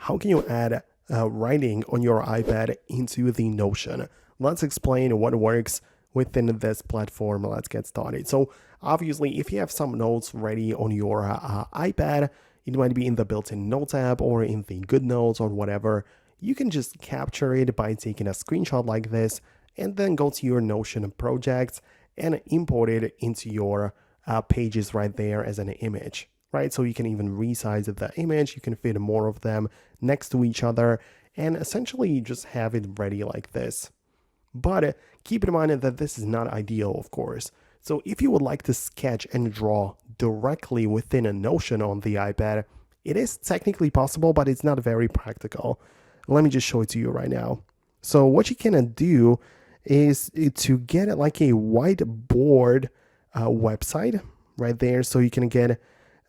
how can you add writing on your iPad into the Notion? Let's explain what works within this platform. Let's get started. So obviously, if you have some notes ready on your iPad, it might be in the built-in Notes app or in the GoodNotes or whatever. You can just capture it by taking a screenshot like this and then go to your Notion projects and import it into your pages right there as an image, right? So you can even resize the image. You can fit more of them next to each other and essentially just have it ready like this. But keep in mind that this is not ideal, of course. So if you would like to sketch and draw directly within a Notion on the iPad, it is technically possible, but it's not very practical. Let me just show it to you right now. So what you can do is to get like a whiteboard website right there. So you can get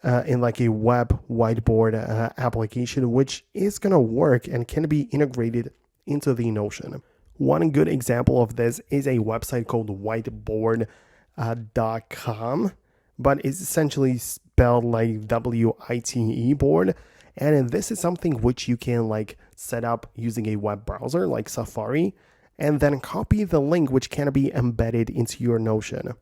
in like a web whiteboard application, which is going to work and can be integrated into the Notion. One good example of this is a website called whiteboard.com, but it's essentially spelled like WITE board. And this is something which you can like set up using a web browser like Safari, and then copy the link which can be embedded into your Notion.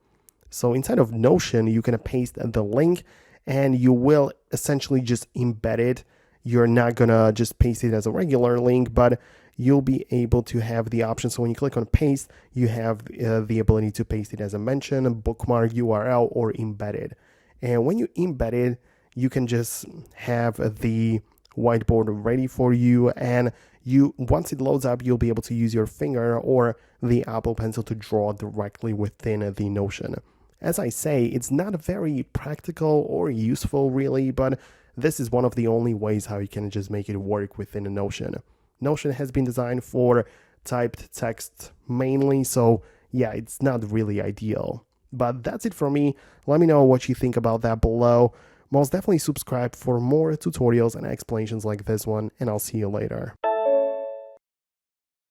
So inside of Notion, you can paste the link and you will essentially just embed it. You're not gonna just paste it as a regular link, but you'll be able to have the option. So when you click on paste, you have the ability to paste it as a mention, bookmark, URL, or embedded. And when you embed it, you can just have the whiteboard ready for you. And once it loads up, you'll be able to use your finger or the Apple Pencil to draw directly within the Notion. As I say, it's not very practical or useful really, but this is one of the only ways how you can just make it work within a Notion. Notion has been designed for typed text mainly, so yeah, it's not really ideal. But that's it for me. Let me know what you think about that below. Most definitely subscribe for more tutorials and explanations like this one, and I'll see you later.